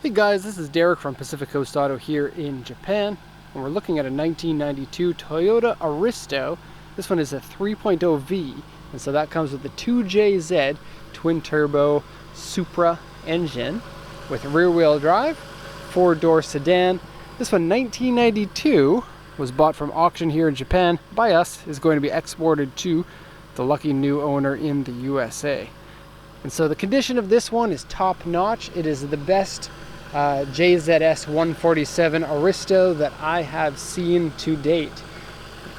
Hey guys, this is Derek from Pacific Coast Auto here in Japan, and we're looking at a 1992 Toyota Aristo. This one is a 3.0V, and so that comes with the 2JZ twin-turbo Supra engine with rear-wheel drive, four-door sedan. This one, 1992, was bought from auction here in Japan by us, is going to be exported to the lucky new owner in the USA. And so the condition of this one is top-notch. It is the best JZS 147 Aristo that I have seen to date.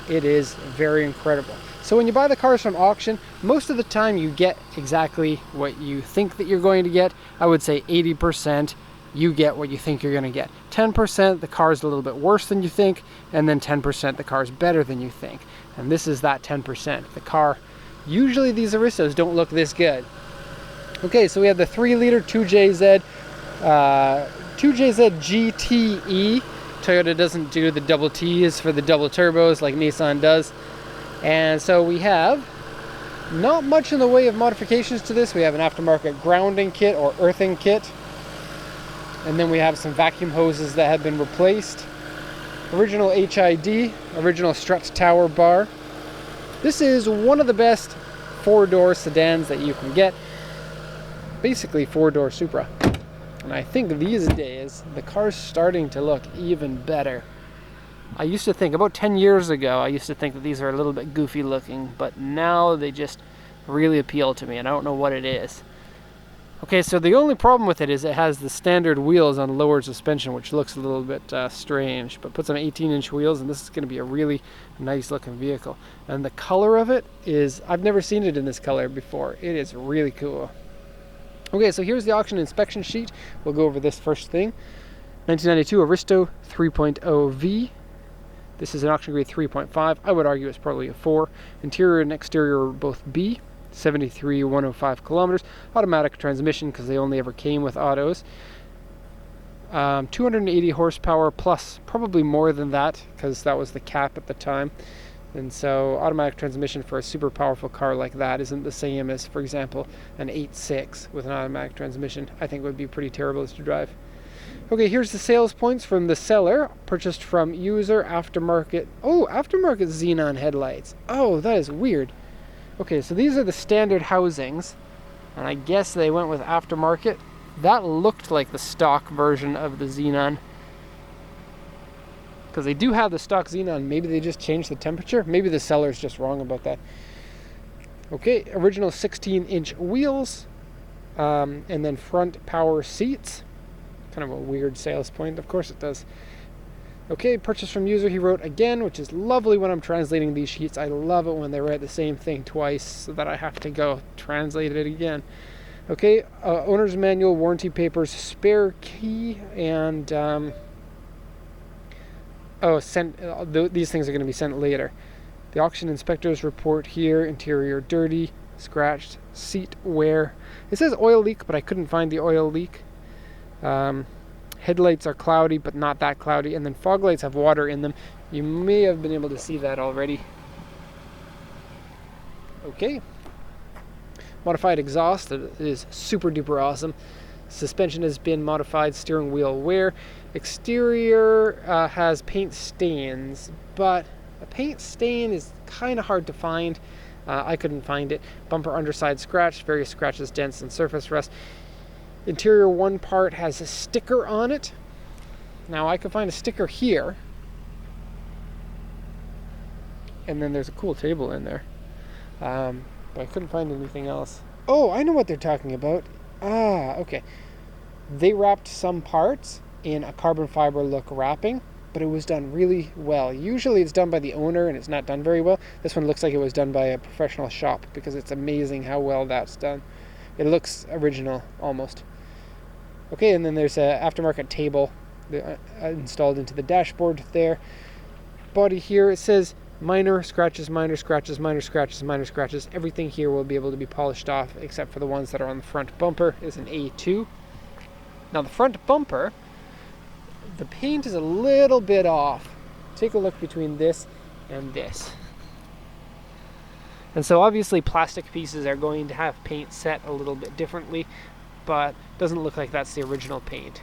It is very incredible. So when you buy the cars from auction, most of the time you get exactly what you think that you're going to get. I would say 80% you get what you think you're going to get. 10% the car is a little bit worse than you think, and then 10% the car is better than you think. And this is that 10%. The car, usually these Aristos don't look this good. Okay, so we have the 3-liter 2JZ GTE. Toyota doesn't do the double T's for the double turbos like Nissan does. And so we have not much in the way of modifications to this. We have an aftermarket grounding kit or earthing kit. And then we have some vacuum hoses that have been replaced. Original HID, original strut tower bar. This is one of the best four-door sedans that you can get. Basically four-door Supra. And I think these days the car's starting to look even better. I used to think, about 10 years ago, I used to think that these are a little bit goofy looking, but now they just really appeal to me, and I don't know what it is. Okay, so the only problem with it is it has the standard wheels on lower suspension, which looks a little bit strange, but puts on 18-inch wheels, and this is going to be a really nice looking vehicle. And the color of it is, I've never seen it in this color before. It is really cool. Okay, so here's the auction inspection sheet. We'll go over this first thing. 1992 Aristo 3.0V. This is an auction grade 3.5. I would argue it's probably a 4. Interior and exterior are both B. 73,105 kilometers. Automatic transmission, because they only ever came with autos. 280 horsepower plus, probably more than that, because that was the cap at the time. And so automatic transmission for a super powerful car like that isn't the same as, for example, an 8.6 with an automatic transmission. I think would be pretty terrible to drive. Okay, here's the sales points from the seller. Purchased from user, aftermarket. Oh, aftermarket Xenon Headlights. Oh, that is weird. Okay, so these are the standard housings, and I guess they went with aftermarket. That looked like the stock version of the Xenon, because they do have the stock Xenon. Maybe they just changed the temperature. Maybe the seller's just wrong about that. Okay, original 16-inch wheels, and then front power seats. Kind of a weird sales point. Of course it does. Okay, purchase from user, he wrote again, which is lovely when I'm translating these sheets. I love it when they write the same thing twice so that I have to go translate it again. Okay, owner's manual, warranty papers, spare key, and these things are going to be sent later. The auction inspector's report here. Interior dirty, scratched, seat wear. It says oil leak, but I couldn't find the oil leak. Headlights are cloudy, but not that cloudy. And then fog lights have water in them. You may have been able to see that already. Okay. Modified exhaust is super duper awesome. Suspension has been modified, steering wheel wear. Exterior has paint stains, but a paint stain is kind of hard to find. I couldn't find it. Bumper underside scratch, various scratches, dents, and surface rust. Interior one part has a sticker on it. Now I could find a sticker here. And then there's a cool table in there. But I couldn't find anything else. Oh, I know what they're talking about. Ah, okay. They wrapped some parts in a carbon fiber look wrapping, but it was done really well. Usually it's done by the owner and it's not done very well. This one looks like it was done by a professional shop, because it's amazing how well that's done. It looks original, almost. Okay, and then there's an aftermarket table installed into the dashboard there. Body here, it says minor scratches, minor scratches, minor scratches, minor scratches. Everything here will be able to be polished off, except for the ones that are on the front bumper. Is an A2. Now the front bumper, the paint is a little bit off. Take a look between this and this. And so obviously plastic pieces are going to have paint set a little bit differently, but doesn't look like that's the original paint.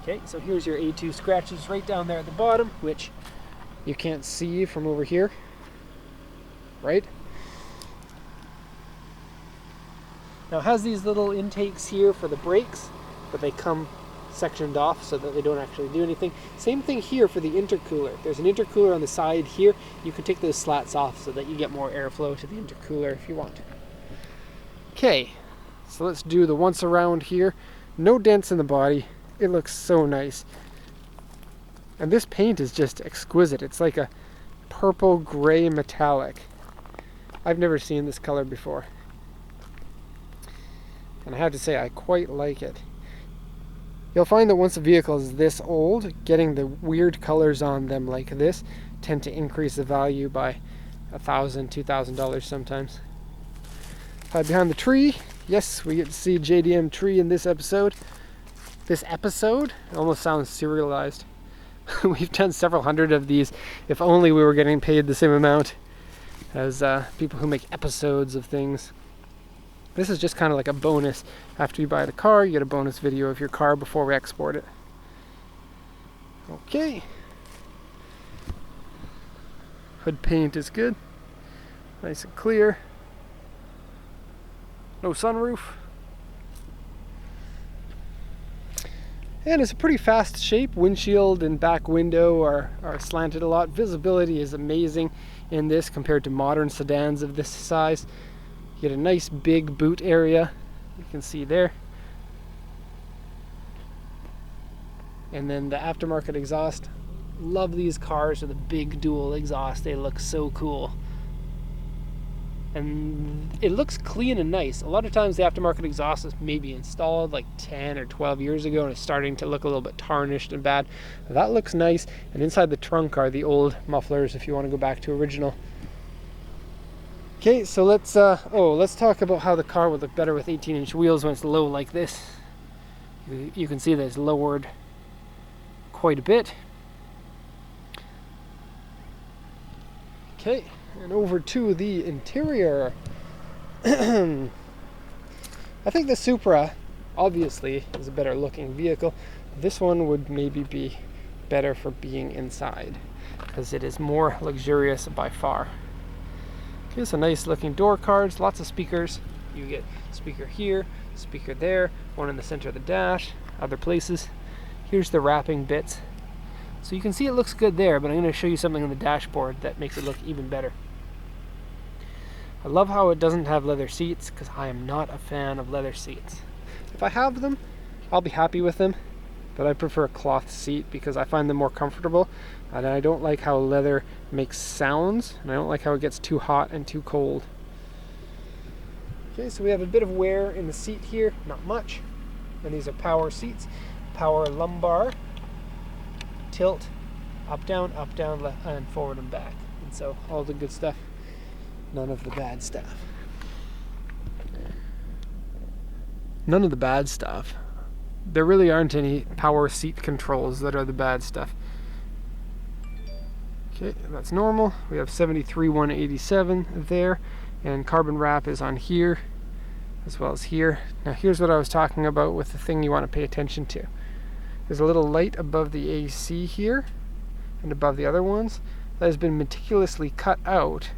Okay, so here's your A2 scratches right down there at the bottom, which you can't see from over here, right? Now it has these little intakes here for the brakes, but they come sectioned off so that they don't actually do anything. Same thing here for the intercooler. There's an intercooler on the side here. You can take those slats off so that you get more airflow to the intercooler if you want. Okay, so let's do the once around here. No dents in the body. It looks so nice. And this paint is just exquisite. It's like a purple gray metallic. I've never seen this color before. And I have to say, I quite like it. You'll find that once a vehicle is this old, getting the weird colors on them like this tend to increase the value by $1,000, $2,000 sometimes. Hide behind the tree. Yes, we get to see JDM tree in this episode. This episode almost sounds serialized. We've done several hundred of these. If only we were getting paid the same amount as people who make episodes of things. This is just kind of like a bonus. After you buy the car, you get a bonus video of your car before we export it. Okay. Hood paint is good. Nice and clear. No sunroof. And it's a pretty fast shape. Windshield and back window are slanted a lot. Visibility is amazing in this compared to modern sedans of this size. You get a nice big boot area. You can see there. And then the aftermarket exhaust. Love these cars with a big dual exhaust. They look so cool. And it looks clean and nice. A lot of times the aftermarket exhaust is maybe installed like 10 or 12 years ago and it's starting to look a little bit tarnished and bad. That looks nice. And inside the trunk are the old mufflers if you want to go back to original. Okay, so let's talk about how the car would look better with 18-inch wheels when it's low like this. You can see that it's lowered quite a bit. Okay. And over to the interior. I think the Supra obviously is a better looking vehicle. This one would maybe be better for being inside because it is more luxurious by far. Okay, so nice looking door cards, lots of speakers. You get speaker here, speaker there, one in the center of the dash, other places. Here's the wrapping bits. So you can see it looks good there, but I'm going to show you something on the dashboard that makes it look even better. I love how it doesn't have leather seats because I am not a fan of leather seats. If I have them, I'll be happy with them, but I prefer a cloth seat because I find them more comfortable, and I don't like how leather makes sounds, and I don't like how it gets too hot and too cold. Okay, so we have a bit of wear in the seat here, not much, and these are power seats, power lumbar, tilt, up, down, left, and forward and back. And so all the good stuff, none of the bad stuff. None of the bad stuff. There really aren't any power seat controls that are the bad stuff. Okay, that's normal. We have 73,187 there, and carbon wrap is on here as well as here. Now here's what I was talking about with the thing you want to pay attention to. There's a little light above the AC here and above the other ones that has been meticulously cut out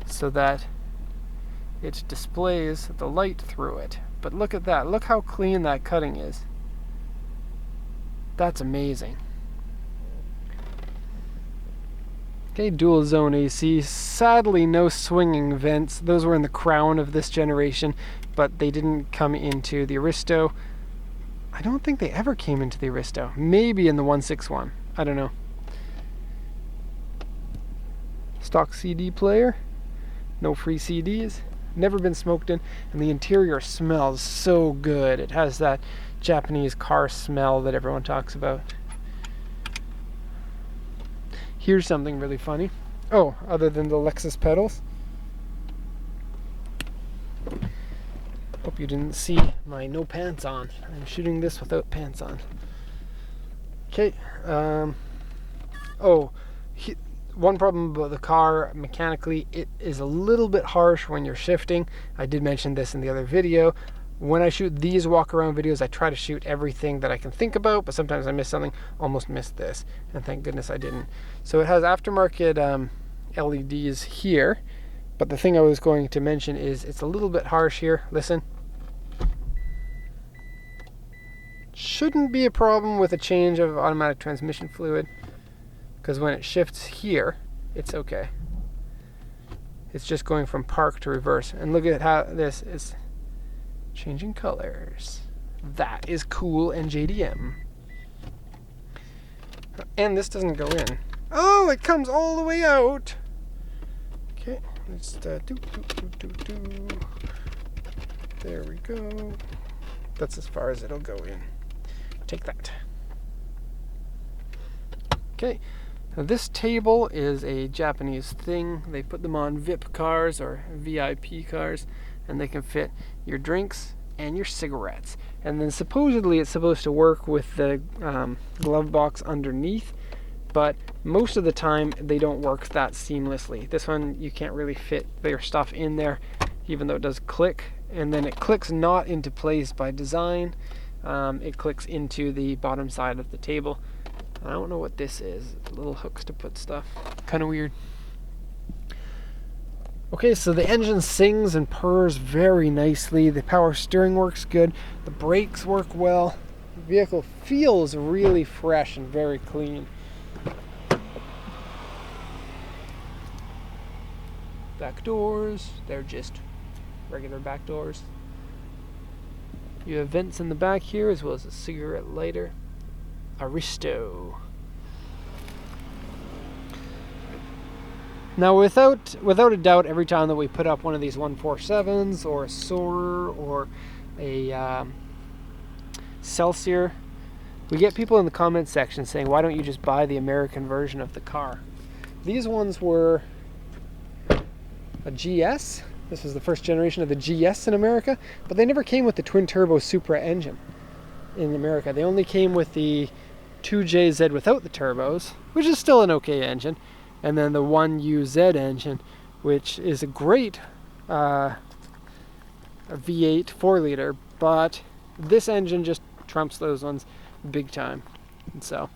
so that it displays the light through it. But look at that. Look how clean that cutting is. That's amazing. Okay, dual zone AC. Sadly, no swinging vents. Those were in the Crown of this generation, but they didn't come into the Aristo. I don't think they ever came into the Aristo. Maybe in the 161. I don't know. Stock CD player. No free CDs. Never been smoked in. And the interior smells so good. It has that Japanese car smell that everyone talks about. Here's something really funny. Oh, other than the Lexus pedals. Hope you didn't see my no pants on. I'm shooting this without pants on. Okay. One problem about the car mechanically, it is a little bit harsh when you're shifting. I did mention this in the other video. when I shoot these walk around videos, I try to shoot everything that I can think about, but sometimes I miss something. Almost missed this, and thank goodness I didn't. So it has aftermarket LEDs here, but the thing I was going to mention is it's a little bit harsh here. Listen. Shouldn't be a problem with a change of automatic transmission fluid, because when it shifts here, it's okay. It's just going from park to reverse. And look at how this is changing colors. That is cool and JDM. And this doesn't go in. Oh, it comes all the way out. Okay, let's do. There we go. That's as far as it'll go in. Take that. Okay, now this table is a Japanese thing. They put them on VIP cars or VIP cars, and they can fit your drinks and your cigarettes. And then supposedly it's supposed to work with the glove box underneath, but most of the time they don't work that seamlessly. This one you can't really fit your stuff in there, even though it does click, and then it clicks not into place by design. It clicks into the bottom side of the table. I don't know what this is. Little hooks to put stuff. Kind of weird. Okay, so the engine sings and purrs very nicely. The power steering works good. The brakes work well. The vehicle feels really fresh and very clean. Back doors, they're just regular back doors. You have vents in the back here, as well as a cigarette lighter. Aristo. Now, without a doubt, every time that we put up one of these 147s or a Soarer or a Celsior, we get people in the comment section saying, why don't you just buy the American version of the car? These ones were a GS. This was the first generation of the GS in America, but they never came with the twin-turbo Supra engine in America. They only came with the 2JZ without the turbos, which is still an okay engine, and then the 1UZ engine, which is a great a V8 4-liter, but this engine just trumps those ones big time. And so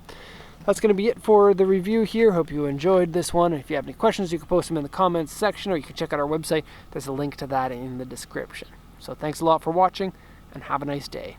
that's going to be it for the review here. Hope you enjoyed this one. If you have any questions, you can post them in the comments section, or you can check out our website. There's a link to that in the description. So thanks a lot for watching, and have a nice day.